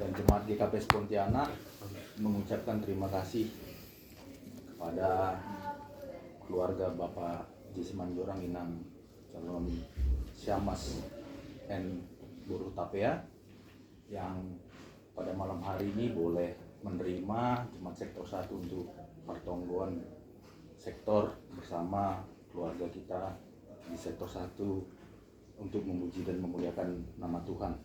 dan Jemaat GKP Pontianak mengucapkan terima kasih kepada keluarga Bapak J. Simanjorang Inang calon Syahmas N. Buruh Tapea yang pada malam hari ini boleh menerima Jemaat Sektor 1 untuk pertonggoan sektor bersama keluarga kita di Sektor 1 untuk memuji dan memuliakan nama Tuhan.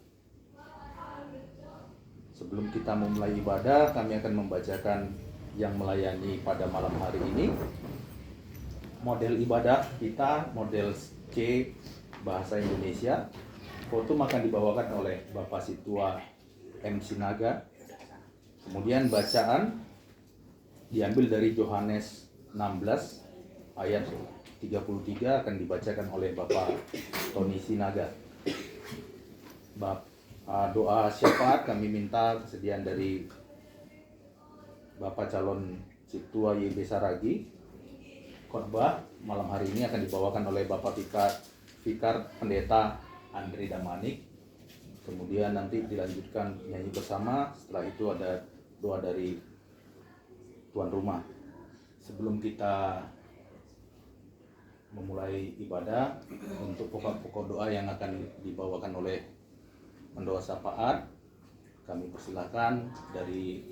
Sebelum kita memulai ibadah, kami akan membacakan yang melayani pada malam hari ini. Model ibadah kita model C bahasa Indonesia. Foto akan dibawakan oleh Bapak Situa M. Sinaga. Kemudian bacaan diambil dari Yohanes 16 ayat 33 akan dibacakan oleh Bapak Tony Sinaga. Doa syafaat kami minta kesediaan dari Bapak calon Situa YB Saragi. Khotbah malam hari ini akan dibawakan oleh Bapak Fikar Pendeta Andri Damanik. Kemudian nanti dilanjutkan nyanyi bersama. Setelah itu ada doa dari tuan rumah. Sebelum kita memulai ibadah, untuk pokok-pokok doa yang akan dibawakan oleh pendoa syafaat, kami persilakan dari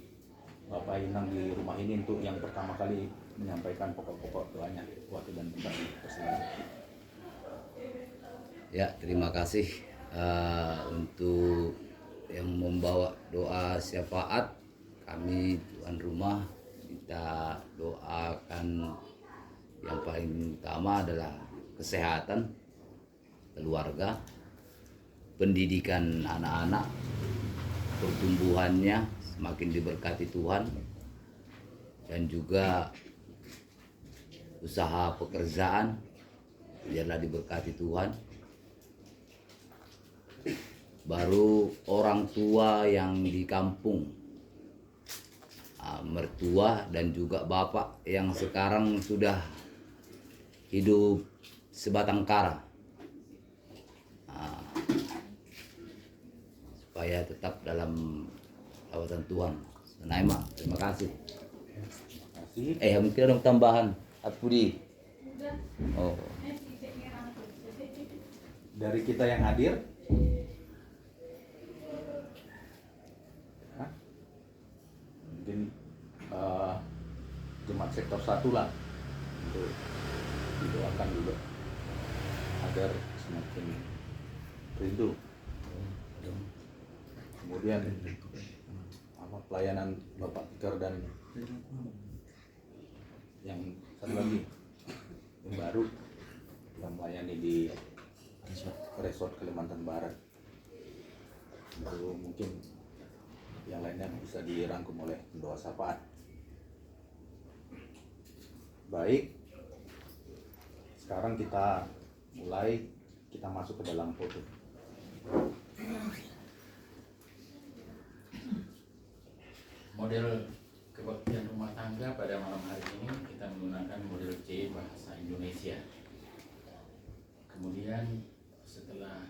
Bapak Inang di rumah ini untuk yang pertama kali menyampaikan pokok-pokok doanya. Waktu dan tempat persilakan. Ya, terima kasih untuk yang membawa doa syafaat. Kami tuan rumah kita doakan yang paling utama adalah kesehatan keluarga, pendidikan anak-anak, pertumbuhannya semakin diberkati Tuhan, dan juga usaha pekerjaan biarlah diberkati Tuhan. Baru orang tua yang di kampung, mertua dan juga bapak yang sekarang sudah hidup sebatang kara, supaya tetap dalam lawatan Tuhan. Naima, terima kasih. Mungkin ada tambahan Apudi. Oh. Dari kita yang hadir, mungkin Jemaat Sektor 1 lah untuk didoakan juga agar semakin rindu. Kemudian pelayanan Bapak Fikar dan yang satu lagi yang baru yang melayani di Resort Kalimantan Barat. Itu mungkin yang lainnya bisa dirangkum oleh pendoa syafaat. Baik, sekarang kita masuk ke dalam foto. Model kebaktian rumah tangga pada malam hari ini kita menggunakan model C bahasa Indonesia. Kemudian setelah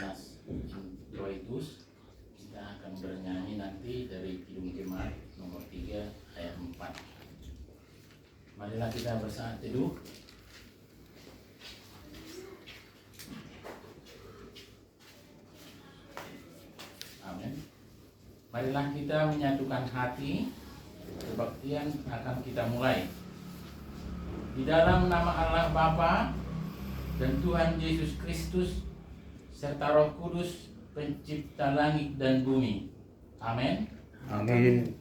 Mas Introitus, kita akan bernyanyi nanti dari Kidung Jemaat nomor 3 ayat 4. Marilah kita bersaat teduh. Amin. Marilah kita menyatukan hati. Kebaktian akan kita mulai. Di dalam nama Allah Bapa dan Tuhan Yesus Kristus serta Roh Kudus, Pencipta langit dan bumi. Amin. Amin.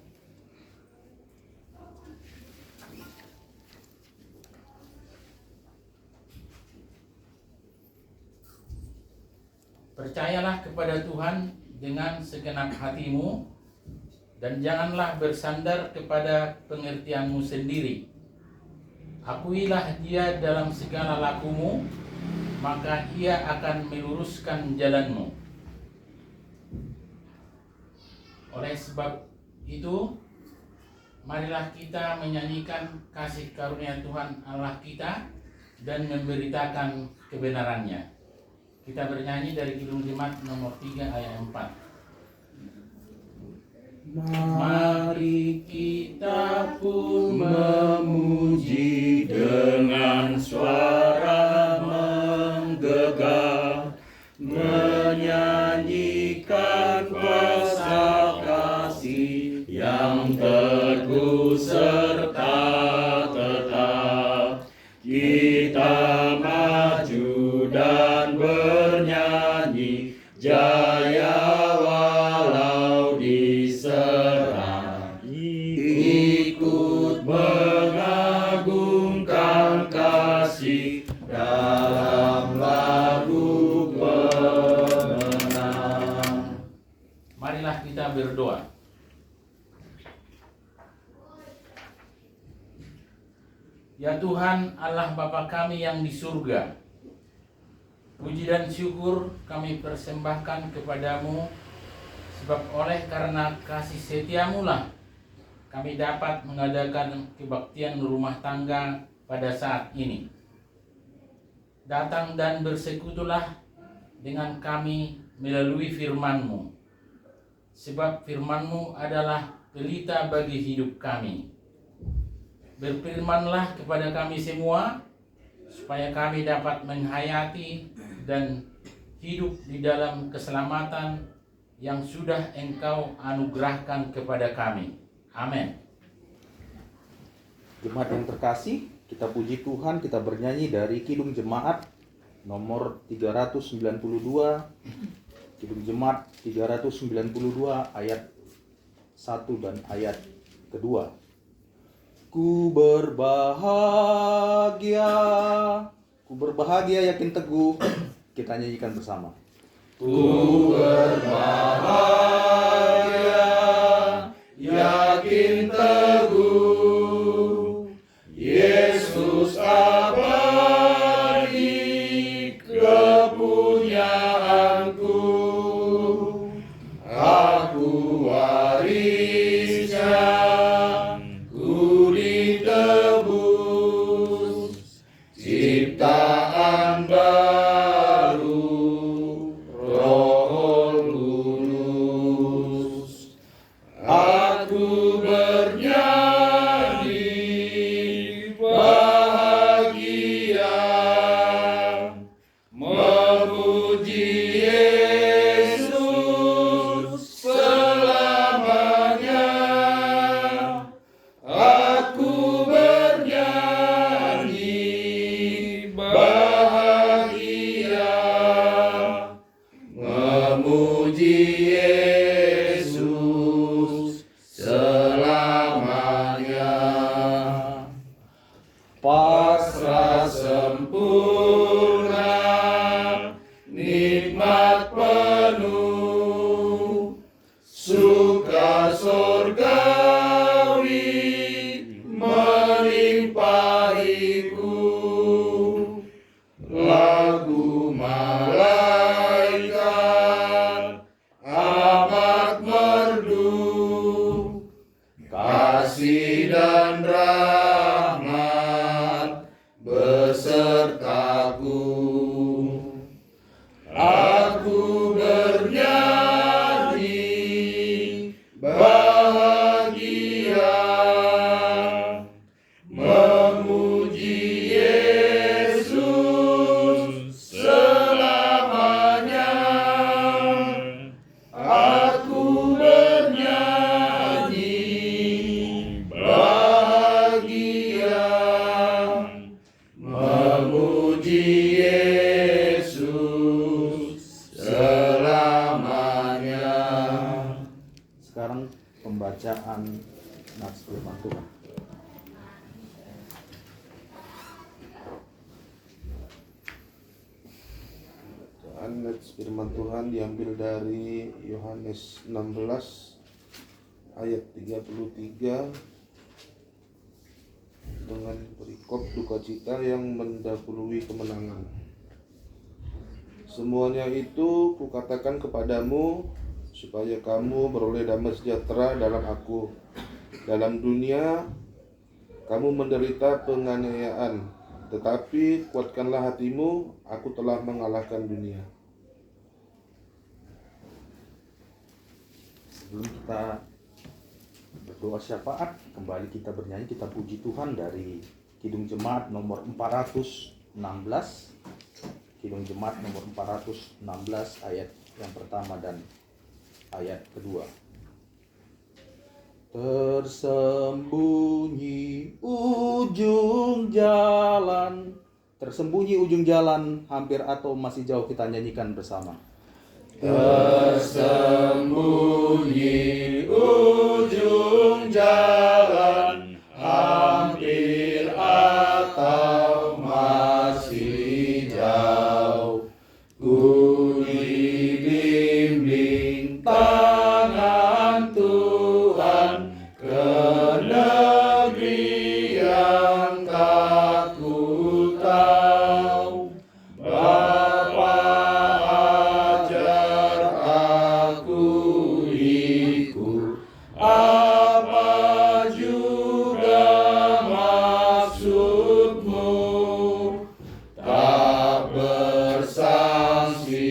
Percayalah kepada Tuhan dengan segenap hatimu, dan janganlah bersandar kepada pengertianmu sendiri. Akuilah Dia dalam segala lakumu, maka Ia akan meluruskan jalanmu. Oleh sebab itu, marilah kita menyanyikan kasih karunia Tuhan Allah kita dan memberitakan kebenarannya. Kita bernyanyi dari Kidung Jemaat nomor 3 ayat 4. Mari kita pun memuji dengan suara menggegah, menyanyikan kuasa kasih yang teguh serta tetap. Kita maju dan bernyanyi jaya walau diserang, ikut mengagungkan kasih dalam lagu pemenang. Marilah kita berdoa. Ya Tuhan Allah Bapa kami yang di surga, puji dan syukur kami persembahkan kepadamu, sebab oleh karena kasih setiamu lah kami dapat mengadakan kebaktian rumah tangga pada saat ini. Datang dan bersekutulah dengan kami melalui firman-Mu, sebab firman-Mu adalah pelita bagi hidup kami. Berfirmanlah kepada kami semua, supaya kami dapat menghayati dan hidup di dalam keselamatan yang sudah Engkau anugerahkan kepada kami. Amin. Jemaat yang terkasih, kita puji Tuhan, kita bernyanyi dari Kidung Jemaat nomor 392. Kidung Jemaat 392 ayat 1 dan ayat kedua. Ku berbahagia yakin teguh. Kita nyanyikan bersama. Ku berbahagia yakin teguh, Yesus abadi kepunyaanku, aku warisnya, ku ditebus, ciptaan baru, Roh Kudus. Aku bernyanyi bahagia, memuji Yesus selamanya. Aku bernyanyi bahagia, memuji Yesus selamanya. Pasrah sempurna, nikmat penuh, suka sorgawi melimpahiku, lagu malaikat amat merdu, kasih dan rahmat besertaku. Aku bernyanyi bahagia, memuji Yesus selamanya. Aku bernyanyi bahagia, memuji Yesus selamanya. Sekarang pembacaan nats firman Tuhan. Nats firman Tuhan diambil dari Yohanes 16 ayat 33 dengan perikop duka cita yang mendahului kemenangan. Semuanya itu kukatakan kepadamu supaya kamu beroleh damai sejahtera dalam aku. Dalam dunia kamu menderita penganiayaan, tetapi kuatkanlah hatimu, aku telah mengalahkan dunia. Sebelum kita Berdoa syafaat, kembali kita bernyanyi, kita puji Tuhan dari Kidung Jemaat nomor 416. Kidung Jemaat nomor 416 ayat yang pertama dan ayat kedua. Tersembunyi ujung jalan, hampir atau masih jauh, kita nyanyikan bersama. Tersembunyi ujung jalan, hampir atau masih jauh, ku dibimbing tangan Tuhan ke negeri yang tak ku tahu. Bapa ajar aku ikut, apa juga maksudmu, tak bersangsi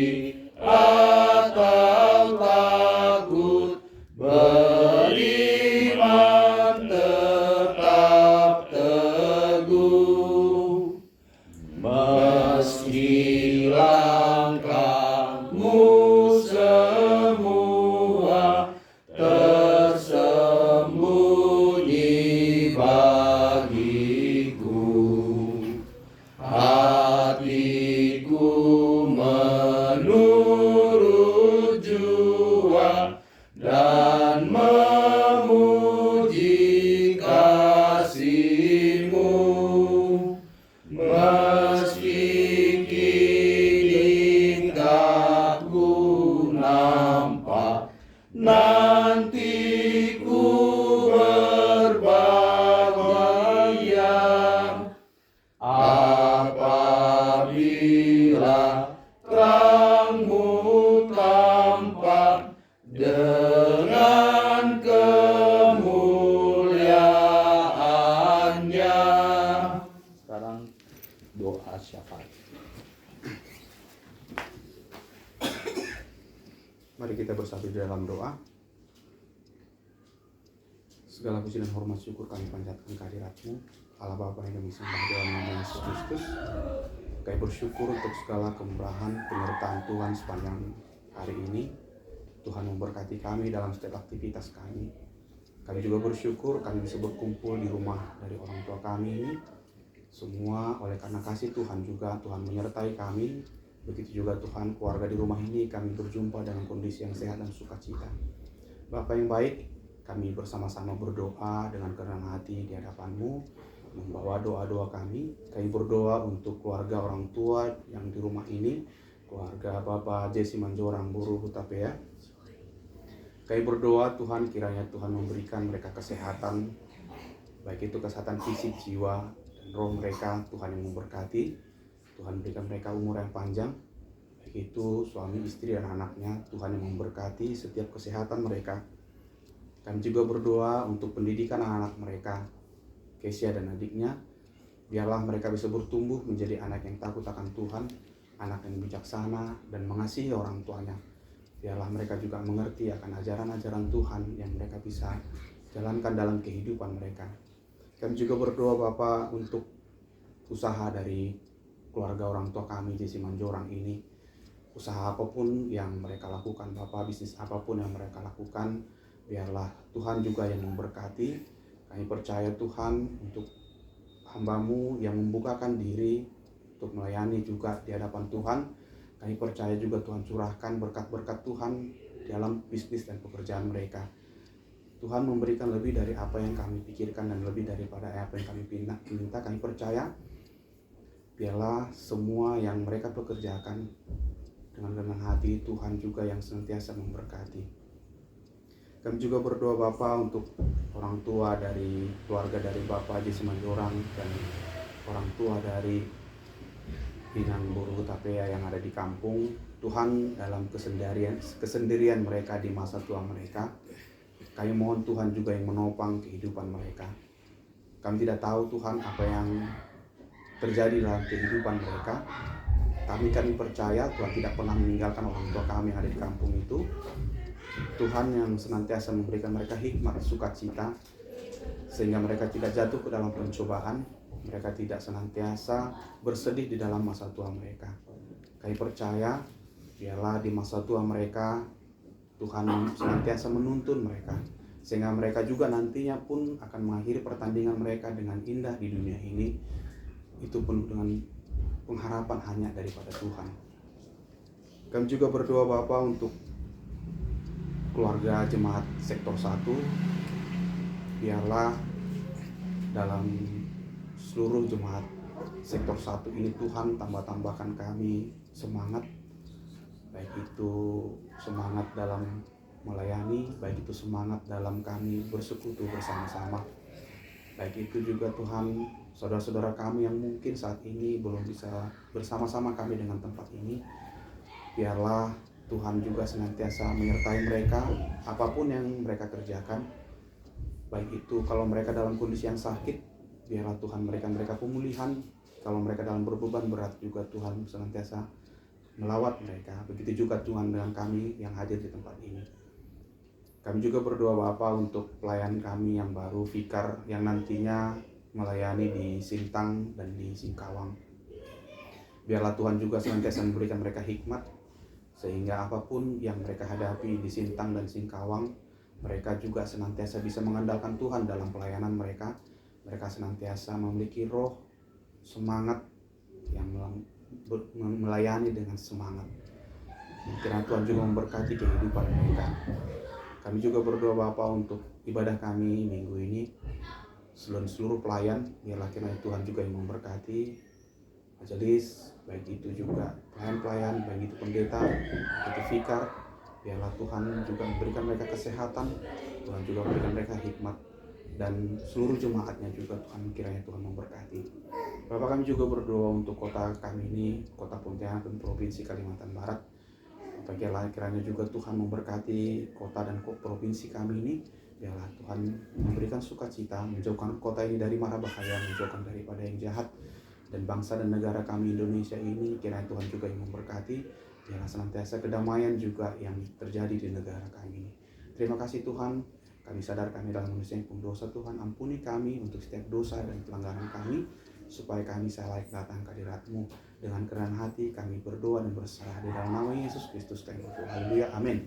atau takut, beriman tetap teguh. Meski langkahmu semua tersembunyi bagiku, hatiku menurut jua dan memuji kasih-Mu. Meski kini tak ku nampak, nanti ku berbahagia apabila terang-Mu tampak dengan kemuliaan-Nya. Sekarang doa syafaat. Mari kita bersatu di dalam doa. Segala puji dan hormat syukur kami panjatkan kehadirat-Mu, Allah Bapa yang kami sembah dalam nama Yesus Kristus. Kami bersyukur untuk segala kemurahan penyertaan Tuhan sepanjang hari ini. Tuhan memberkati kami dalam setiap aktivitas kami. Kami juga bersyukur kami bisa berkumpul di rumah dari orang tua kami ini. Semua oleh karena kasih Tuhan juga, Tuhan menyertai kami. Begitu juga Tuhan, keluarga di rumah ini kami berjumpa dengan kondisi yang sehat dan sukacita. Bapa yang baik, kami bersama-sama berdoa dengan kerendahan hati di hadapan-Mu, membawa doa-doa kami. Kami berdoa untuk keluarga orang tua yang di rumah ini, keluarga Bapak Jesse Manjorang Buru Hutapea. Kami berdoa Tuhan, kiranya Tuhan memberikan mereka kesehatan, baik itu kesehatan fisik, jiwa, dan roh mereka. Tuhan yang memberkati, Tuhan berikan mereka umur yang panjang, baik itu suami, istri, dan anaknya. Tuhan yang memberkati setiap kesehatan mereka. Kami juga berdoa untuk pendidikan anak-anak mereka, Kesia dan adiknya. Biarlah mereka bisa bertumbuh menjadi anak yang takut akan Tuhan, anak yang bijaksana dan mengasihi orang tuanya. Biarlah mereka juga mengerti akan ajaran-ajaran Tuhan yang mereka bisa jalankan dalam kehidupan mereka. Kami juga berdoa Bapa untuk usaha dari keluarga orang tua kami Jesse Manjorang ini. Usaha apapun yang mereka lakukan Bapa, bisnis apapun yang mereka lakukan, biarlah Tuhan juga yang memberkati. Kami percaya Tuhan untuk hamba-Mu yang membukakan diri untuk melayani juga di hadapan Tuhan. Kami percaya juga Tuhan curahkan berkat-berkat Tuhan dalam bisnis dan pekerjaan mereka. Tuhan memberikan lebih dari apa yang kami pikirkan dan lebih daripada apa yang kami minta. Kami percaya biarlah semua yang mereka pekerjakan dengan rendah hati, Tuhan juga yang senantiasa memberkati. Kami juga berdoa Bapa untuk orang tua dari keluarga dari Bapak Jesse Manjorang dan orang tua dari Pinang Buru Hutapea yang ada di kampung. Tuhan, dalam kesendirian mereka di masa tua mereka, kami mohon Tuhan juga yang menopang kehidupan mereka. Kami tidak tahu Tuhan apa yang terjadi dalam kehidupan mereka, tapi kami percaya Tuhan tidak pernah meninggalkan orang tua kami yang ada di kampung itu. Tuhan yang senantiasa memberikan mereka hikmat, sukacita, sehingga mereka tidak jatuh ke dalam pencobaan, mereka tidak senantiasa bersedih di dalam masa tua mereka. Kami percaya, biarlah di masa tua mereka, Tuhan senantiasa menuntun mereka, sehingga mereka juga nantinya pun akan mengakhiri pertandingan mereka dengan indah di dunia ini. Itu penuh dengan pengharapan hanya daripada Tuhan. Kami juga berdoa Bapa untuk keluarga jemaat sektor 1. Biarlah dalam seluruh jemaat sektor 1 ini Tuhan tambahkan kami semangat, baik itu semangat dalam melayani, baik itu semangat dalam kami bersekutu bersama-sama, baik itu juga Tuhan saudara-saudara kami yang mungkin saat ini belum bisa bersama-sama kami dengan tempat ini. Biarlah Tuhan juga senantiasa menyertai mereka apapun yang mereka kerjakan, baik itu kalau mereka dalam kondisi yang sakit, biarlah Tuhan memberikan mereka pemulihan. Kalau mereka dalam berbeban berat juga Tuhan senantiasa melawat mereka. Begitu juga Tuhan dengan kami yang hadir di tempat ini. Kami juga berdoa Bapa untuk pelayan kami yang baru, Fikar, yang nantinya melayani di Sintang dan di Singkawang. Biarlah Tuhan juga senantiasa memberikan mereka hikmat, sehingga apapun yang mereka hadapi di Sintang dan Singkawang, mereka juga senantiasa bisa mengandalkan Tuhan dalam pelayanan mereka. Mereka senantiasa memiliki roh semangat yang melayani dengan semangat. Kiranya Tuhan juga memberkati kehidupan mereka. Kami juga berdoa Bapa untuk ibadah kami minggu ini, seluruh pelayan, biarlah kiranya Tuhan juga yang memberkati majelis, baik itu juga pelayan-pelayan, baik itu pendeta, baik itu fikar. Biarlah Tuhan juga memberikan mereka kesehatan, Tuhan juga memberikan mereka hikmat, dan seluruh jemaatnya juga Tuhan kiranya Tuhan memberkati. Bapak, kami juga berdoa untuk kota kami ini, kota Pontianak dan Provinsi Kalimantan Barat. Bapak, kiranya juga Tuhan memberkati kota dan provinsi kami ini. Biarlah Tuhan memberikan sukacita, menjauhkan kota ini dari mara bahaya, menjauhkan daripada yang jahat. Dan bangsa dan negara kami Indonesia ini, kiranya Tuhan juga yang memberkati. Biarlah senantiasa kedamaian juga yang terjadi di negara kami ini. Terima kasih Tuhan, kami sadar kami dalam manusia yang penuh dosa. Tuhan, ampuni kami untuk setiap dosa dan pelanggaran kami, supaya kami bisa layak datang ke hadirat-Mu. Dengan kerendahan hati kami berdoa dan berserah di dalam nama Yesus Kristus kami berdoa. Haleluya, amin.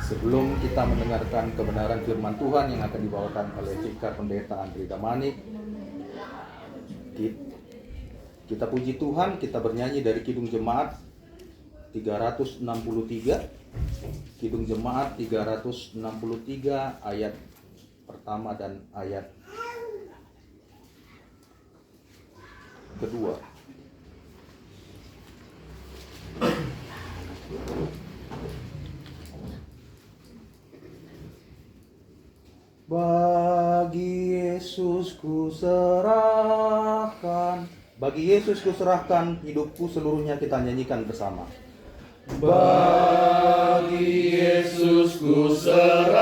Sebelum kita mendengarkan kebenaran firman Tuhan yang akan dibawakan oleh Fikar Pendeta Andri Damanik, kita puji Tuhan, kita bernyanyi dari Kidung Jemaat 363. Kidung Jemaat 363 ayat pertama dan ayat kedua. Bagi Yesus ku serahkan, bagi Yesus ku serahkan hidupku seluruhnya, kita nyanyikan bersama. Bagi Yesus ku serahkan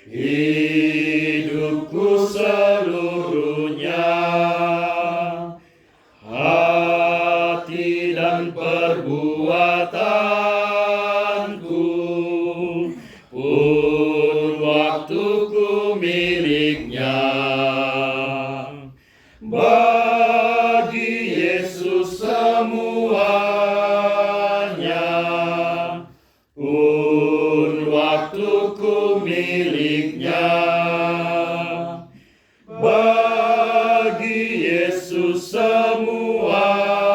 hidupku seluruhnya, hati dan perbuatanku pun waktuku miliknya. Bagi Yesus semuanya, pun waktuku miliknya. Bagi Yesus semuanya,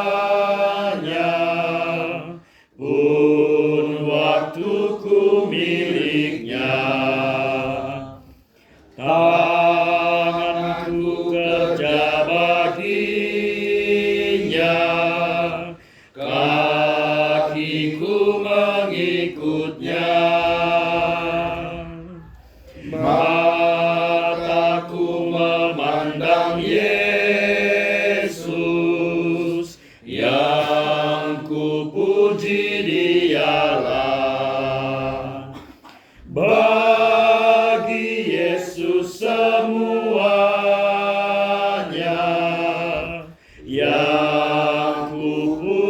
pun waktuku miliknya. Tanganku kerja baginya, kakiku mengikutnya, mataku memandang Yesus, yang ku puji Dialah. Bagi Yesus semuanya, yang ku puji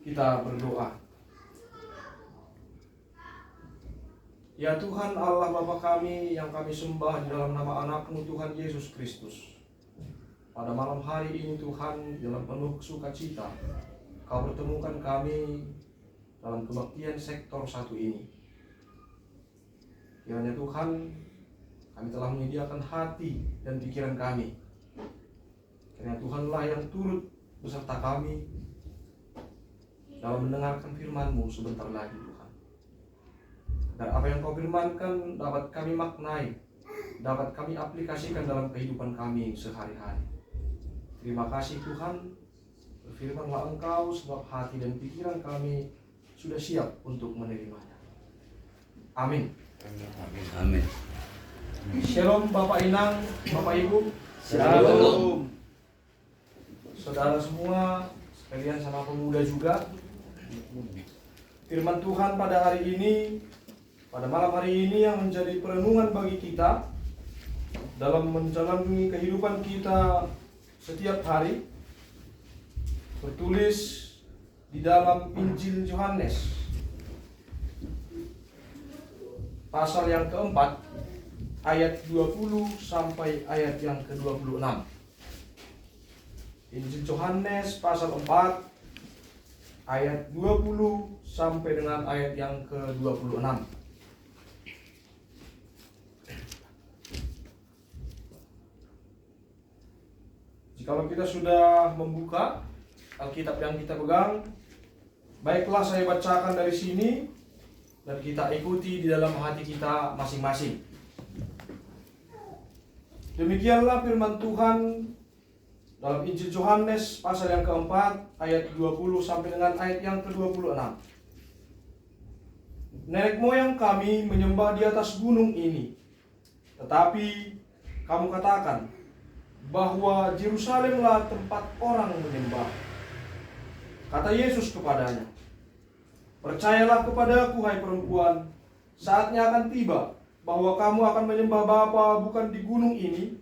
Kita berdoa. Ya Tuhan Allah Bapa kami yang kami sembah di dalam nama anak-Mu Tuhan Yesus Kristus. Pada malam hari ini Tuhan, dalam penuh sukacita, Kau pertemukan kami dalam kebaktian sektor 1 ini. Kiranya Tuhan, kami telah menyediakan hati dan pikiran kami. Kiranya Tuhanlah yang turut beserta kami dalam mendengarkan firman-Mu sebentar lagi Tuhan. Dan apa yang Kau firmankan dapat kami maknai, dapat kami aplikasikan dalam kehidupan kami sehari-hari. Terima kasih Tuhan, berfirmanlah Engkau sebab hati dan pikiran kami sudah siap untuk menerimanya. Amin. Amin. Shalom Bapak Inang, Bapak Ibu, Shalom. saudara semua, sekalian sama pemuda juga. Firman Tuhan pada hari ini, pada malam hari ini yang menjadi perenungan bagi kita dalam menjalani kehidupan kita setiap hari, bertulis di dalam Injil Yohanes pasal yang keempat ayat 20 sampai ayat yang ke-26. Injil Yohanes pasal 4 ayat 20 sampai dengan ayat yang ke-26. Jikalau kita sudah membuka Alkitab yang kita pegang, baiklah saya bacakan dari sini dan kita ikuti di dalam hati kita masing-masing. Demikianlah firman Tuhan dalam Injil Yohanes pasal yang keempat ayat 20 sampai dengan ayat yang ke-26. Nenek moyang kami menyembah di atas gunung ini, tetapi kamu katakan bahwa Yerusalemlah tempat orang menyembah. Kata Yesus kepadanya, percayalah kepadaku hai perempuan, saatnya akan tiba bahwa kamu akan menyembah Bapa bukan di gunung ini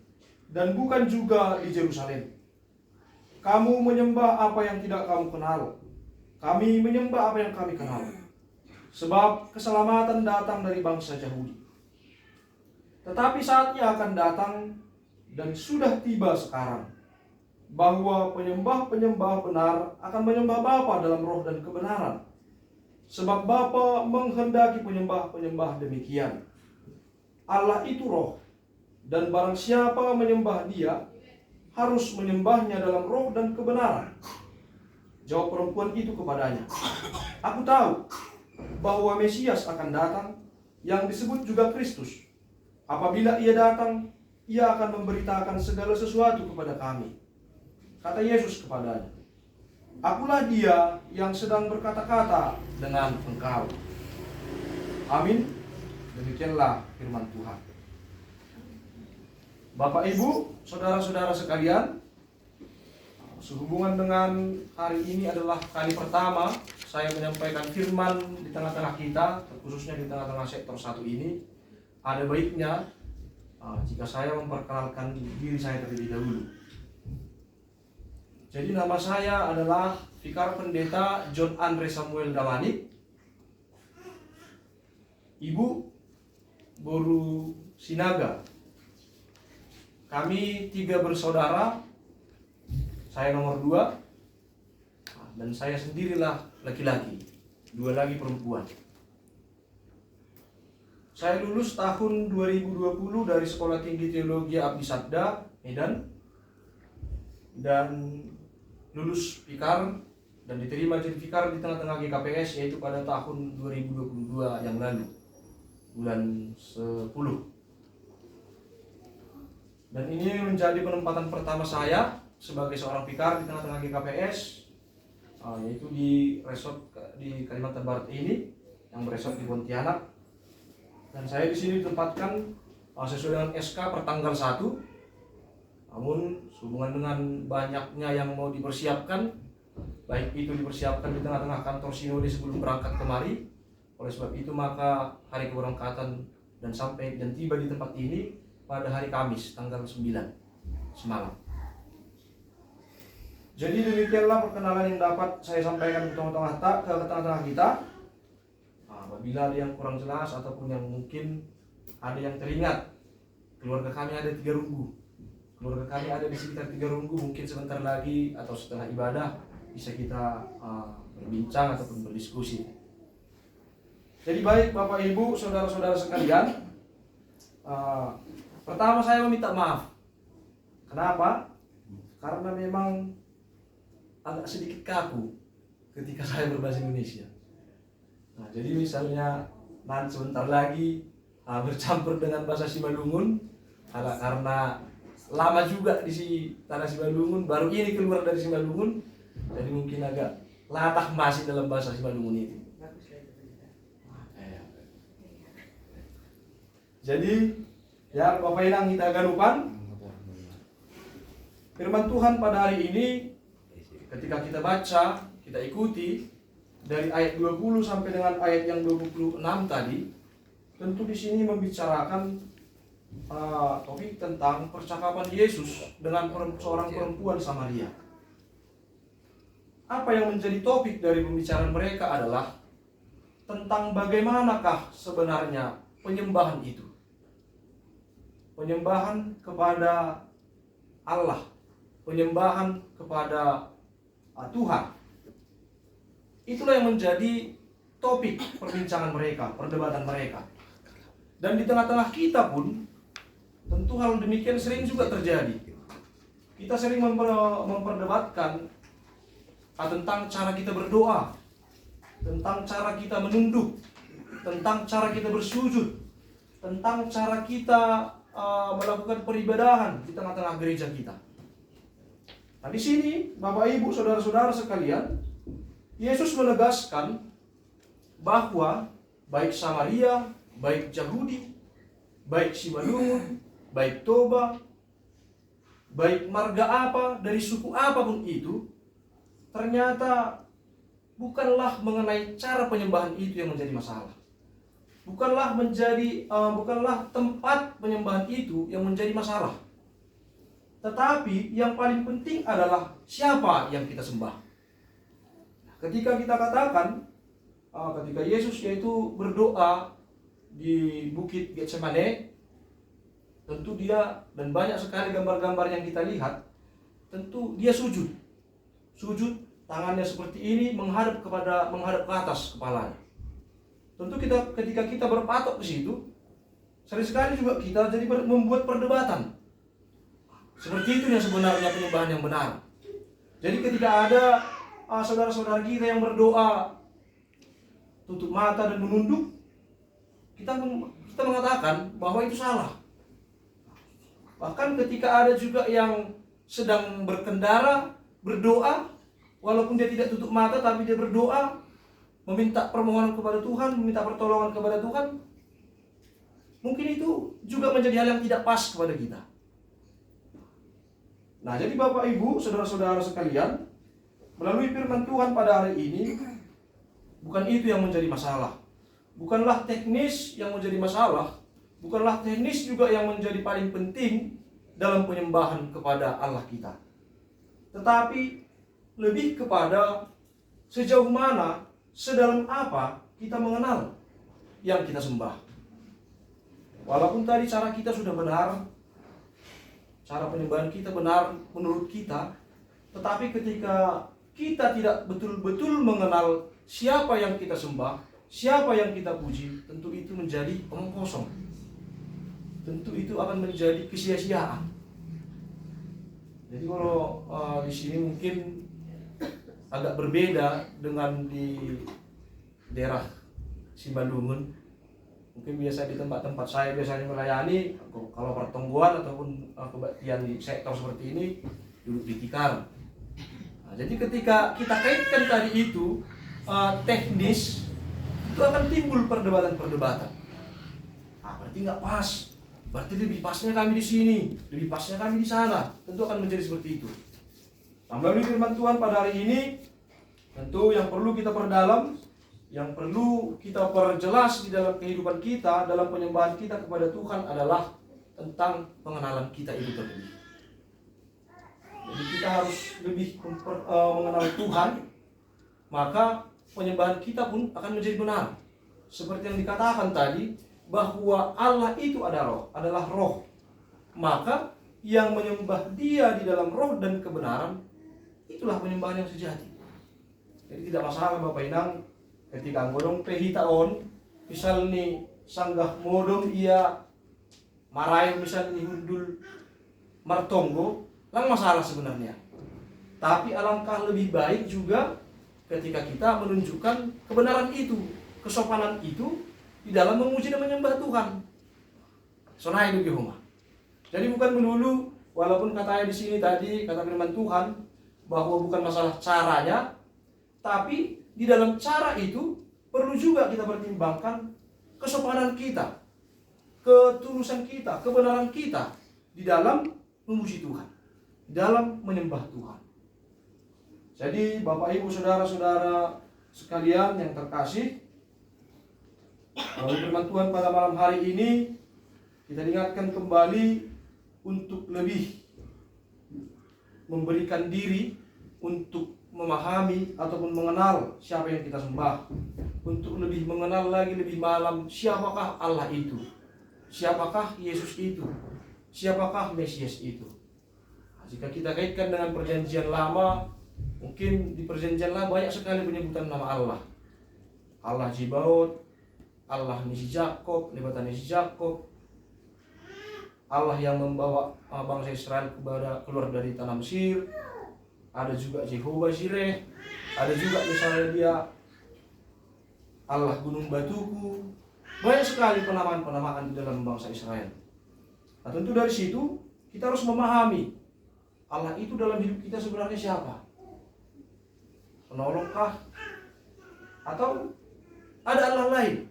dan bukan juga di Yerusalem. Kamu menyembah apa yang tidak kamu kenal. Kami menyembah apa yang kami kenal. Sebab keselamatan datang dari bangsa Yahudi. Tetapi saatnya akan datang dan sudah tiba sekarang bahwa penyembah-penyembah benar akan menyembah Bapa dalam roh dan kebenaran. Sebab Bapa menghendaki penyembah-penyembah demikian. Allah itu roh, dan barang siapa menyembah Dia harus menyembahnya dalam roh dan kebenaran. Jawab perempuan itu kepadanya, aku tahu bahwa Mesias akan datang, yang disebut juga Kristus. Apabila Ia datang, Ia akan memberitakan segala sesuatu kepada kami. Kata Yesus kepadanya, akulah Dia yang sedang berkata-kata dengan engkau. Amin. Demikianlah firman Tuhan. Bapak Ibu, saudara-saudara sekalian, sehubungan dengan hari ini adalah kali pertama saya menyampaikan firman di tengah-tengah kita, khususnya di tengah-tengah sektor 1 ini. Ada baiknya jika saya memperkenalkan diri saya terlebih dahulu. Jadi nama saya adalah Vikar Pendeta John Andre Samuel Damanik. Ibu Boru Sinaga. Kami 3 bersaudara. Saya nomor 2 dan saya sendirilah laki-laki, 2 lagi perempuan. Saya lulus tahun 2020 dari Sekolah Tinggi Teologi Abdi Sabda, Medan, dan lulus Vikar dan diterima jadi Vikar di tengah-tengah GKPS, yaitu pada tahun 2022 yang lalu, bulan 10. Dan ini menjadi penempatan pertama saya sebagai seorang Vikar di tengah-tengah GKPS, yaitu di resort di Kalimantan Barat ini, yang beresort di Pontianak. Dan saya di sini ditempatkan sesuai dengan SK per tanggal 1. Namun sehubungan dengan banyaknya yang mau dipersiapkan, baik itu dipersiapkan di tengah-tengah kantor sinode sebelum berangkat kemari. Oleh sebab itu maka hari keberangkatan dan sampai dan tiba di tempat ini pada hari Kamis tanggal 9 semalam. Jadi demikianlah perkenalan yang dapat saya sampaikan ke tengah-tengah kita. Apabila ada yang kurang jelas ataupun yang mungkin ada yang teringat, keluarga kami ada 3 runggu. Keluarga kami ada di sekitar 3 runggu. Mungkin sebentar lagi atau setelah ibadah bisa kita berbincang ataupun berdiskusi. Jadi baik Bapak Ibu, saudara-saudara sekalian, pertama saya meminta maaf. Kenapa? Karena memang agak sedikit kaku ketika saya berbahasa Indonesia. Nah, jadi misalnya nanti sebentar lagi bercampur dengan bahasa Simalungun, karena lama juga di tanah Simalungun, baru ini keluar dari Simalungun, jadi mungkin agak latah masih dalam bahasa Simalungun itu. Jadi ya Bapak Inang kita galupan firman Tuhan pada hari ini. Ketika kita baca, kita ikuti dari ayat 20 sampai dengan ayat yang 26 tadi, tentu di sini membicarakan topik tentang percakapan Yesus dengan seorang perempuan Samaria. Apa yang menjadi topik dari pembicaraan mereka adalah tentang bagaimanakah sebenarnya penyembahan itu. Penyembahan kepada Allah, penyembahan kepada Tuhan. Itulah yang menjadi topik perbincangan mereka, perdebatan mereka. Dan di tengah-tengah kita pun tentu hal demikian sering juga terjadi. Kita sering memperdebatkan tentang cara kita berdoa, tentang cara kita menunduk, tentang cara kita bersujud, tentang cara kita melakukan peribadahan di tengah-tengah gereja kita. Nah, di sini Bapak Ibu, saudara-saudara sekalian, Yesus menegaskan bahwa baik Samaria, baik Yahudi, baik Simalungun, baik Toba, baik marga apa, dari suku apapun itu, ternyata bukanlah mengenai cara penyembahan itu yang menjadi masalah. Bukanlah tempat penyembahan itu yang menjadi masalah. Tetapi yang paling penting adalah siapa yang kita sembah. Ketika kita katakan, ketika Yesus yaitu berdoa di Bukit Getsemane, tentu dia, dan banyak sekali gambar-gambar yang kita lihat, tentu dia sujud, tangannya seperti ini menghadap ke atas kepalanya. Tentu ketika kita berpatok ke situ, sering sekali juga kita jadi membuat perdebatan. Seperti itu yang sebenarnya penyembahan yang benar. Jadi ketika ada saudara-saudara kita yang berdoa tutup mata dan menunduk, kita mengatakan bahwa itu salah. Bahkan ketika ada juga yang sedang berkendara berdoa, walaupun dia tidak tutup mata tapi dia berdoa, meminta permohonan kepada Tuhan, meminta pertolongan kepada Tuhan, mungkin itu juga menjadi hal yang tidak pas kepada kita. Nah, jadi Bapak Ibu, saudara-saudara sekalian, melalui firman Tuhan pada hari ini, bukan itu yang menjadi masalah. Bukanlah teknis yang menjadi masalah, bukanlah teknis juga yang menjadi paling penting dalam penyembahan kepada Allah kita. Tetapi lebih kepada sejauh mana, sedalam apa kita mengenal yang kita sembah. Walaupun tadi cara kita sudah benar, cara penyembahan kita benar menurut kita, tetapi ketika kita tidak betul-betul mengenal siapa yang kita sembah, siapa yang kita puji, tentu itu menjadi omong kosong. Tentu itu akan menjadi kesia-siaan. Jadi kalau di sini mungkin agak berbeda dengan di daerah Simalungun. Mungkin biasa di tempat-tempat saya biasanya melayani, kalau pertongguan ataupun kebaktian di sektor seperti ini, duduk di tikar. Nah, jadi ketika kita kaitkan tadi itu teknis, itu akan timbul perdebatan-perdebatan. Nah, berarti nggak pas. Berarti lebih pasnya kami di sini, lebih pasnya kami di sana. Tentu akan menjadi seperti itu. Nah, melalui firman Tuhan pada hari ini, tentu yang perlu kita perdalam, yang perlu kita perjelas di dalam kehidupan kita, dalam penyembahan kita kepada Tuhan adalah tentang pengenalan kita itu terlebih. Jadi kita harus lebih mengenal Tuhan, maka penyembahan kita pun akan menjadi benar. Seperti yang dikatakan tadi, bahwa Allah itu adalah roh. Maka yang menyembah Dia di dalam roh dan kebenaran, itulah penyembahan yang sejati. Jadi tidak masalah Bapak Inang ketika ngodong pehitaon, misal nih sanggah modong ia marai misal nih hundul martonggo, lang masalah sebenarnya. Tapi alangkah lebih baik juga ketika kita menunjukkan kebenaran itu, kesopanan itu di dalam memuji dan menyembah Tuhan. Sonai itu rumah. Jadi bukan melulu, walaupun katanya di sini tadi kata firman Tuhan bahwa bukan masalah caranya, tapi di dalam cara itu perlu juga kita pertimbangkan kesopanan kita, ketulusan kita, kebenaran kita di dalam memuji Tuhan, di dalam menyembah Tuhan. Jadi Bapak Ibu Saudara-saudara sekalian yang terkasih, melalui firman Tuhan pada malam hari ini kita diingatkan kembali untuk lebih memberikan diri untuk memahami ataupun mengenal siapa yang kita sembah, untuk lebih mengenal lagi lebih malam siapakah Allah itu, siapakah Yesus itu, siapakah Mesias itu. Nah, jika kita kaitkan dengan perjanjian lama, mungkin di perjanjian lama banyak sekali penyebutan nama Allah. Allah Jibaot, Allah Nisi Jakob, Lebatan Nisi Jakob, Allah yang membawa bangsa Israel keluar dari tanah Mesir. Ada juga Jehovah Jireh, ada juga misalnya dia Allah Gunung Batuku. Banyak sekali penamaan-penamaan di dalam bangsa Israel. Nah, tentu dari situ kita harus memahami Allah itu dalam hidup kita sebenarnya siapa? Penolongkah? Atau ada Allah lain?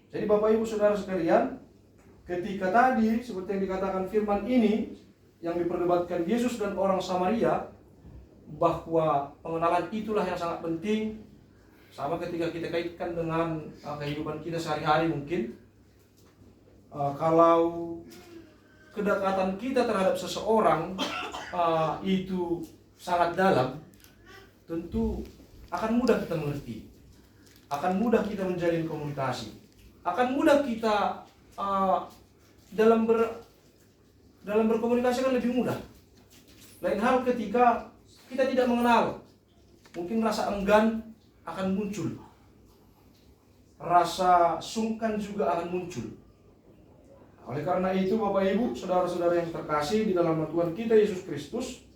Jadi Bapak Ibu Saudara sekalian, ketika tadi seperti yang dikatakan firman ini yang diperdebatkan Yesus dan orang Samaria, bahwa pengenalan itulah yang sangat penting. Sama ketika kita kaitkan dengan kehidupan kita sehari-hari mungkin, kalau kedekatan kita terhadap seseorang itu sangat dalam, tentu akan mudah kita mengerti, akan mudah kita menjalin komunikasi, akan mudah kita dalam berkomunikasi kan lebih mudah. Lain hal ketika kita tidak mengenal, mungkin rasa enggan akan muncul, rasa sungkan juga akan muncul. Oleh karena itu Bapak Ibu, saudara-saudara yang terkasih di dalam Tuhan kita Yesus Kristus,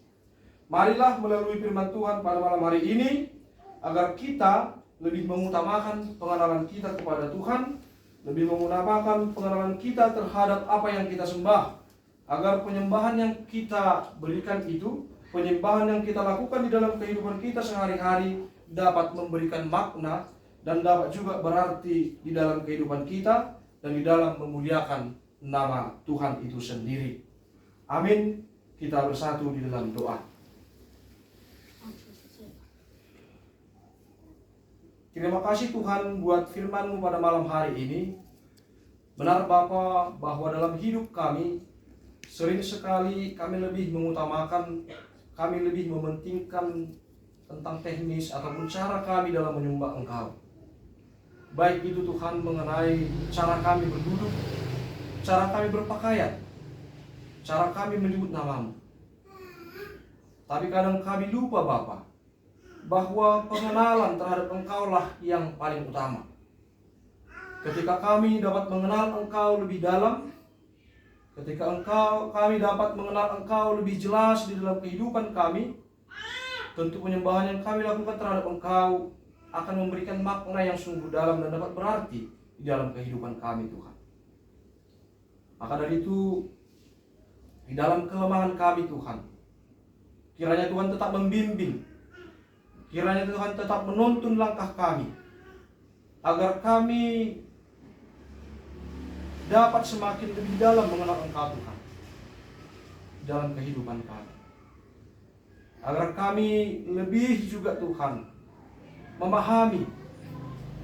marilah melalui firman Tuhan pada malam hari ini, agar kita lebih mengutamakan pengenalan kita kepada Tuhan, lebih mengutamakan pengenalan kita terhadap apa yang kita sembah, agar penyembahan yang kita berikan itu, penyembahan yang kita lakukan di dalam kehidupan kita sehari-hari dapat memberikan makna dan dapat juga berarti di dalam kehidupan kita dan di dalam memuliakan nama Tuhan itu sendiri. Amin. Kita bersatu di dalam doa. Terima kasih Tuhan buat firman-Mu pada malam hari ini. Benar Bapa, bahwa dalam hidup kami sering sekali kami lebih mengutamakan, kami lebih mementingkan tentang teknis ataupun cara kami dalam menyembah Engkau. Baik itu Tuhan mengenai cara kami berduduk, cara kami berpakaian, cara kami menyebut nama-Mu. Tapi kadang kami lupa Bapa, bahwa pengenalan terhadap Engkau-lah yang paling utama. Ketika kami dapat mengenal Engkau lebih dalam, ketika kami dapat mengenal Engkau lebih jelas di dalam kehidupan kami, tentu penyembahan yang kami lakukan terhadap Engkau akan memberikan makna yang sungguh dalam dan dapat berarti di dalam kehidupan kami Tuhan. Maka dari itu, di dalam kelemahan kami Tuhan, kiranya Tuhan tetap membimbing, kiranya Tuhan tetap menuntun langkah kami, agar kami dapat semakin lebih dalam mengenal Engkau Tuhan dalam kehidupan kami. Agar kami lebih juga Tuhan memahami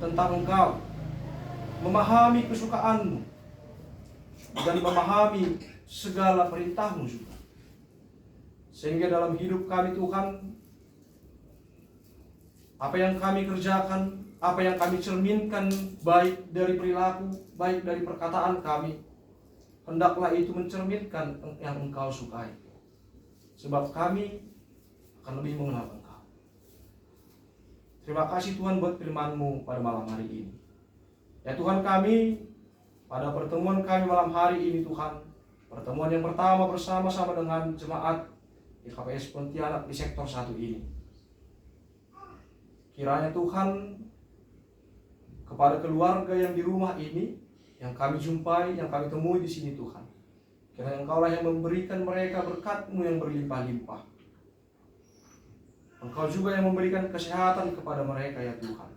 tentang Engkau, memahami kesukaan-Mu, dan memahami segala perintah-Mu juga. Sehingga dalam hidup kami Tuhan, apa yang kami kerjakan, apa yang kami cerminkan, baik dari perilaku, baik dari perkataan kami, hendaklah itu mencerminkan yang Engkau sukai. Sebab kami akan lebih mengenal Engkau. Terima kasih Tuhan buat firman-Mu pada malam hari ini. Ya Tuhan kami, pada pertemuan kami malam hari ini Tuhan, pertemuan yang pertama bersama-sama dengan jemaat di KPS Pontianak di sektor 1 ini. Kiranya Tuhan, kepada keluarga yang di rumah ini, yang kami jumpai, yang kami temui di sini Tuhan, kiranya Engkaulah yang memberikan mereka berkat-Mu yang berlimpah-limpah. Engkau juga yang memberikan kesehatan kepada mereka ya Tuhan,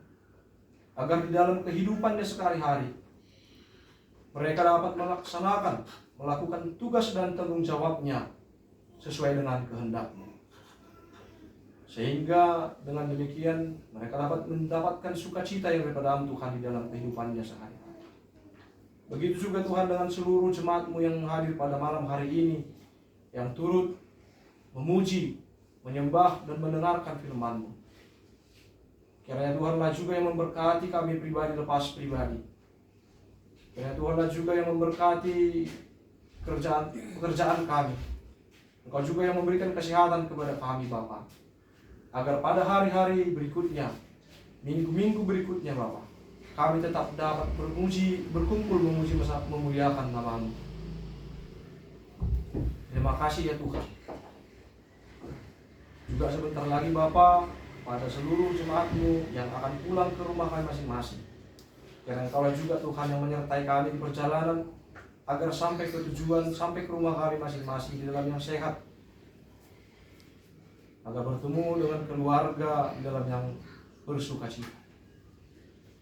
agar di dalam kehidupannya sehari-hari mereka dapat melakukan tugas dan tanggung jawabnya sesuai dengan kehendak-Mu. Sehingga dengan demikian mereka dapat mendapatkan sukacita yang daripada Tuhan di dalam kehidupannya sehari-hari. Begitu juga Tuhan dengan seluruh jemaat-Mu yang hadir pada malam hari ini, yang turut memuji, menyembah, dan mendengarkan firman-Mu. Kiranya Tuhanlah juga yang memberkati kami pribadi lepas pribadi. Kiranya Tuhanlah juga yang memberkati pekerjaan kami. Engkau juga yang memberikan kesehatan kepada kami Bapa, agar pada hari-hari berikutnya, minggu-minggu berikutnya Bapa, kami tetap dapat berkumpul memuji memuliakan nama-Mu. Terima kasih ya Tuhan. Juga sebentar lagi Bapa, pada seluruh jemaat-Mu yang akan pulang ke rumah kami masing-masing, kiranya Engkaulah juga Tuhan yang menyertai kami di perjalanan, agar sampai ke tujuan, sampai ke rumah kami masing-masing di dalam yang sehat, agar bertemu dengan keluarga di dalam yang bersukacita.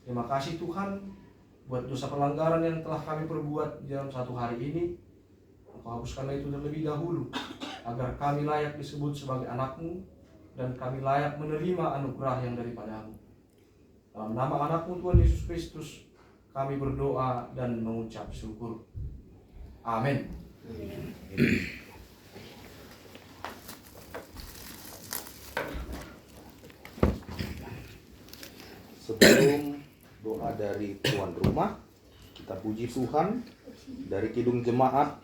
Terima kasih Tuhan buat dosa pelanggaran yang telah kami perbuat di dalam satu hari ini. Engkau hapuskanlah itu terlebih dahulu, agar kami layak disebut sebagai anak-Mu, dan kami layak menerima anugerah yang daripada-Mu. Dalam nama anak-Mu Tuhan Yesus Kristus, kami berdoa dan mengucap syukur. Amin. Sebelum doa dari tuan rumah, kita puji Tuhan dari Kidung Jemaat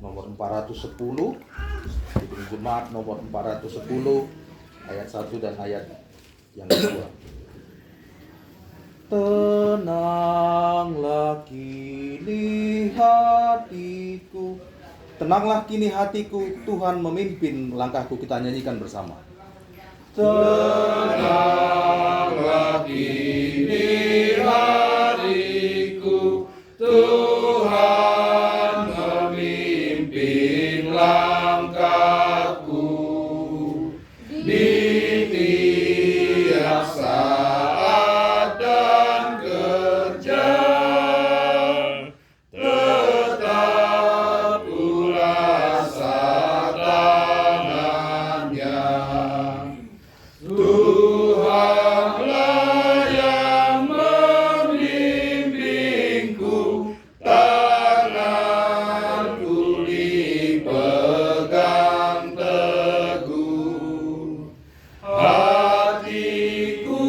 nomor 410, Kidung Jemaat nomor 410 ayat 1 dan ayat yang kedua. Tenanglah kini hatiku, tenanglah kini hatiku, Tuhan memimpin langkahku. Kita nyanyikan bersama. Tenanglah kini hatiku, Tuhan memimpin langkahku di tiap saat dan kerja, tetap ku rasa tangannya. Tuhanlah yang membimbingku, tanganku dipegang teguh, hatiku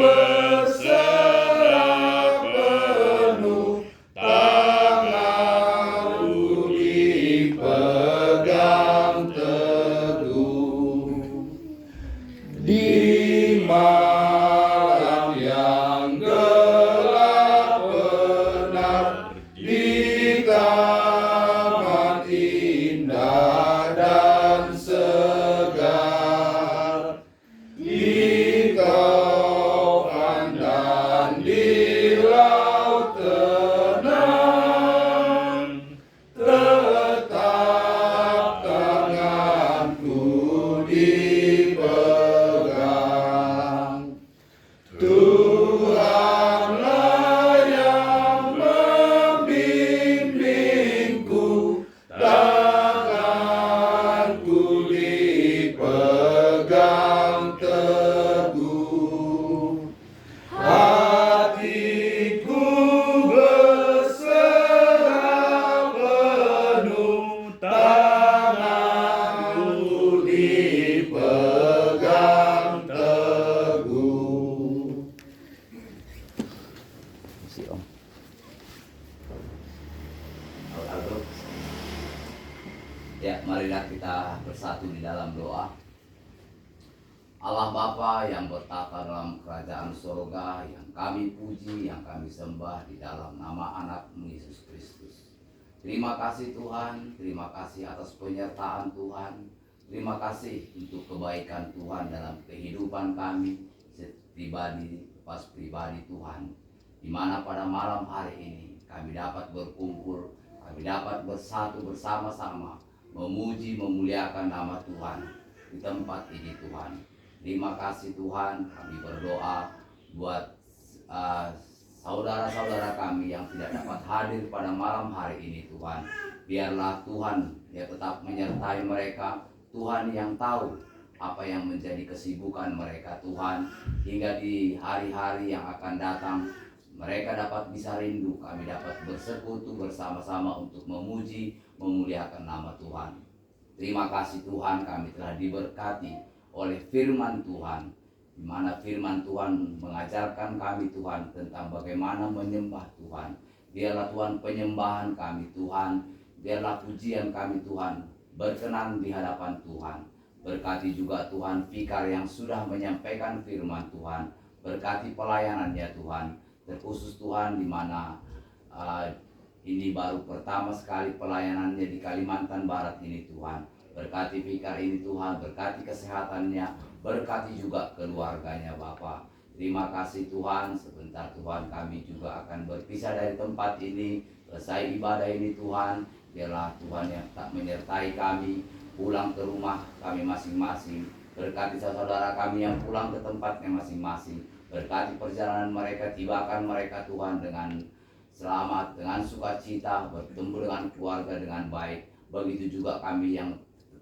berserah penuh, tanganku dipegang teguh. Di malam yang gelap benar, di taman indah dan segar, di kauan dan di laut tenang, tetap tanganku dipegang. Tuhanlah yang membimbingku, tanganku dipegang teguh, hatiku berserah penuh, tanganku dipegang teguh. Si Om. Aldo. Ya, marilah kita bersatu di dalam doa. Allah Bapa yang bertata dalam kerajaan surga, yang kami puji, yang kami sembah di dalam nama anak-Mu Yesus Kristus. Terima kasih Tuhan, terima kasih atas penyertaan Tuhan. Terima kasih untuk kebaikan Tuhan dalam kehidupan kami pribadi, pas pribadi Tuhan. Di mana pada malam hari ini kami dapat berkumpul, kami dapat bersatu bersama-sama, memuji, memuliakan nama Tuhan di tempat ini Tuhan. Terima kasih Tuhan, kami berdoa buat saudara-saudara kami yang tidak dapat hadir pada malam hari ini Tuhan. Biarlah Tuhan ya tetap menyertai mereka, Tuhan yang tahu apa yang menjadi kesibukan mereka Tuhan. Hingga di hari-hari yang akan datang mereka dapat bisa rindu, kami dapat bersekutu bersama-sama untuk memuji, memuliakan nama Tuhan. Terima kasih Tuhan, kami telah diberkati oleh firman Tuhan, di mana firman Tuhan mengajarkan kami Tuhan tentang bagaimana menyembah Tuhan. Biarlah Tuhan penyembahan kami Tuhan, biarlah pujian kami Tuhan berkenan di hadapan Tuhan. Berkati juga Tuhan Fikar yang sudah menyampaikan firman Tuhan, berkati pelayanannya Tuhan, terkhusus Tuhan di mana ini baru pertama sekali pelayanannya di Kalimantan Barat ini Tuhan. Berkati Fikar ini Tuhan, berkati kesehatannya, berkati juga keluarganya Bapa. Terima kasih Tuhan, sebentar Tuhan kami juga akan berpisah dari tempat ini. Selesai ibadah ini Tuhan, biarlah Tuhan yang tak menyertai kami pulang ke rumah kami masing-masing. Berkati saudara kami yang pulang ke tempatnya masing-masing. Berkati perjalanan mereka, tibakan mereka Tuhan dengan selamat, dengan sukacita, bertemu dengan keluarga dengan baik. Begitu juga kami yang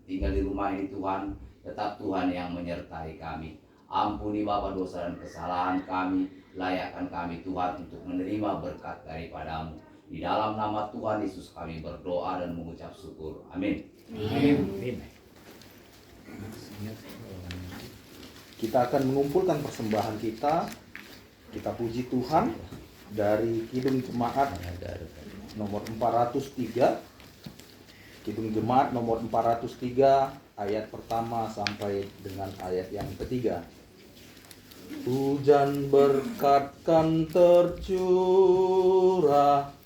tinggal di rumah ini Tuhan, tetap Tuhan yang menyertai kami. Ampuni Bapa dosa dan kesalahan kami, layakkan kami Tuhan untuk menerima berkat daripada-Mu. Di dalam nama Tuhan Yesus kami berdoa dan mengucap syukur. Amin. Amin. Kita akan mengumpulkan persembahan kita. Kita puji Tuhan dari Kidung Jemaat nomor 403. Kidung Jemaat nomor 403 ayat pertama sampai dengan ayat yang ketiga. Hujan berkat kan tercurah,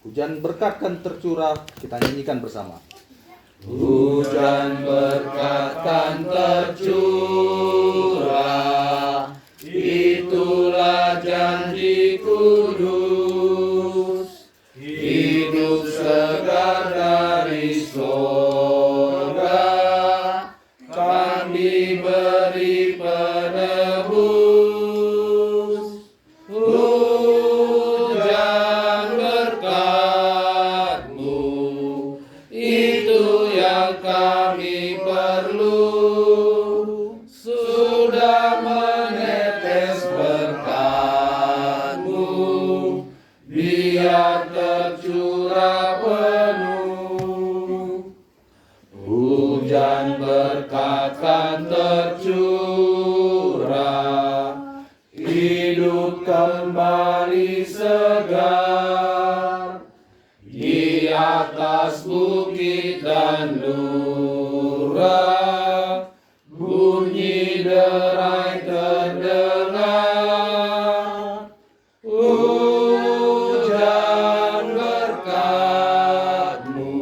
hujan berkat kan tercurah. Kita nyanyikan bersama. Hujan berkat kan tercurah, itulah janji kudus, hidup segar dari sorga, kan diberi penebus. Hujan berkat-Mu, itu yang kami perlu. Sudah menetes berkat-Mu, biar tercurah penuh. Hujan berkat kan tercurah, hidup kembali segar. Di atas bukit dan lurah, bunyi derai terdengar. Hujan berkat-Mu,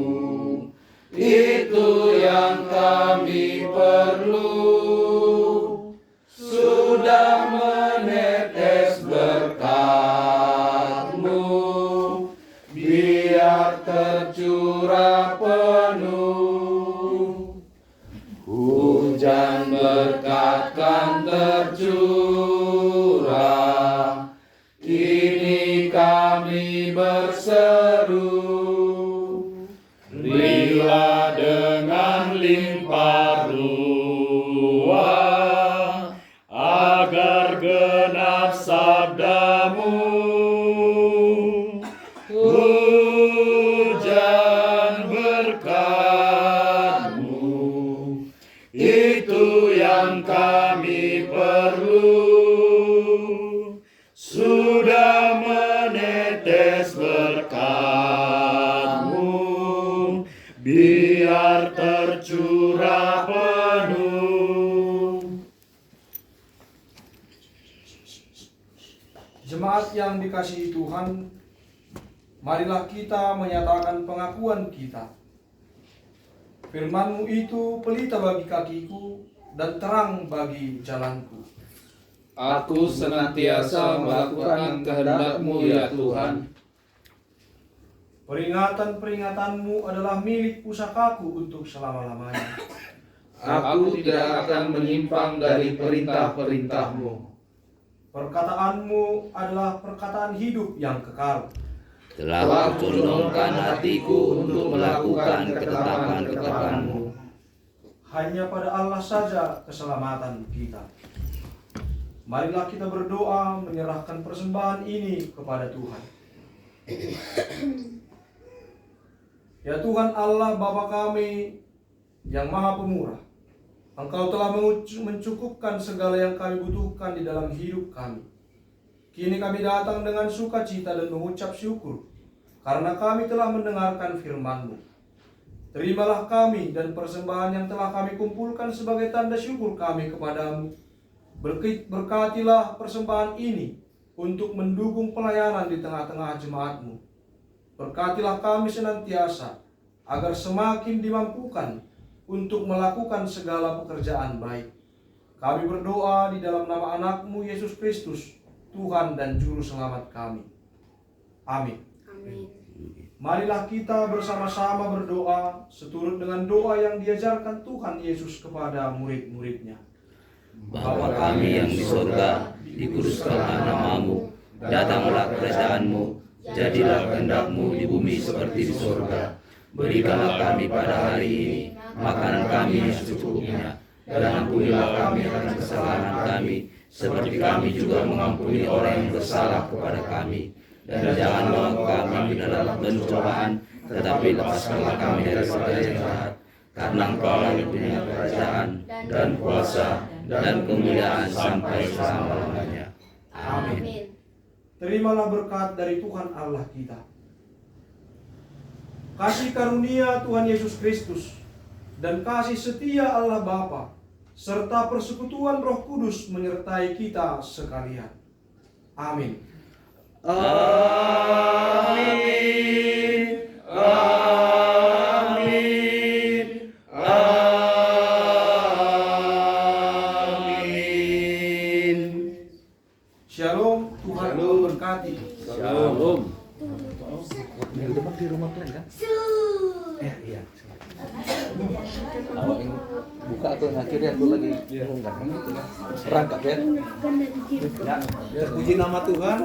itu yang kami perlu. Sudah menetes berkat-Mu, biar tercurah penuh. Hujan berkat kan tercurah, kini kami berseru. Berilah dengan limpah ruah, agar genap sabda-Mu. Hujan berkat-Mu, itu itu yang kami perlu. Sudah menetes berkat-Mu, biar tercurah penuh. Jemaat yang dikasihi Tuhan, marilah kita menyatakan pengakuan kita. Firman-Mu itu pelita bagi kakiku dan terang bagi jalanku. Aku senantiasa melakukan kehendak-Mu ya Tuhan. Peringatan-peringatanmu adalah milik pusakaku untuk selama-lamanya. Aku tidak akan menyimpang dari perintah-perintah-Mu. Perkataanmu adalah perkataan hidup yang kekal. Telah Kucondongkan hatiku untuk melakukan ketetapan-ketetapan-Mu. Hanya pada Allah saja keselamatan kita. Marilah kita berdoa menyerahkan persembahan ini kepada Tuhan. Ya Tuhan Allah Bapa kami yang Maha Pemurah, Engkau telah mencukupkan segala yang kami butuhkan di dalam hidup kami. Kini kami datang dengan sukacita dan mengucap syukur, karena kami telah mendengarkan firman-Mu. Terimalah kami dan persembahan yang telah kami kumpulkan sebagai tanda syukur kami kepadamu. Berkatilah persembahan ini untuk mendukung pelayanan di tengah-tengah jemaat-Mu. Berkatilah kami senantiasa, agar semakin dimampukan untuk melakukan segala pekerjaan baik. Kami berdoa di dalam nama anak-Mu Yesus Kristus, Tuhan dan Juru Selamat kami. Amin. Marilah kita bersama-sama berdoa seturut dengan doa yang diajarkan Tuhan Yesus kepada murid-muridnya. Bapa kami yang di surga, dikuduskanlah nama-Mu, datanglah kerajaan-Mu, jadilah kehendak-Mu di bumi seperti di surga. Berikanlah kami pada hari ini makanan kami yang secukupnya, dan ampunilah kami akan kesalahan kami, seperti kami juga mengampuni orang yang bersalah kepada kami. Dan jangan bawa kami ke dalam pencobaan, tetapi lepaskanlah kami dari segala yang jahat. Karena Engkau yang punya kerajaan dan kuasa dan kemuliaan sampai selama-lamanya. Amin. Terimalah berkat dari Tuhan Allah kita. Kasih karunia Tuhan Yesus Kristus dan kasih setia Allah Bapa serta persekutuan Roh Kudus menyertai kita sekalian. Amin. Amin. Amin. Amin. Shalom, Tuhan memberkati. Shalom. Minggu depan di rumah kalian kan? Iya. Awak yang buka tuh akhirnya tuh lagi kan gitu kan. Perangkap ya. Terpuji nama Tuhan.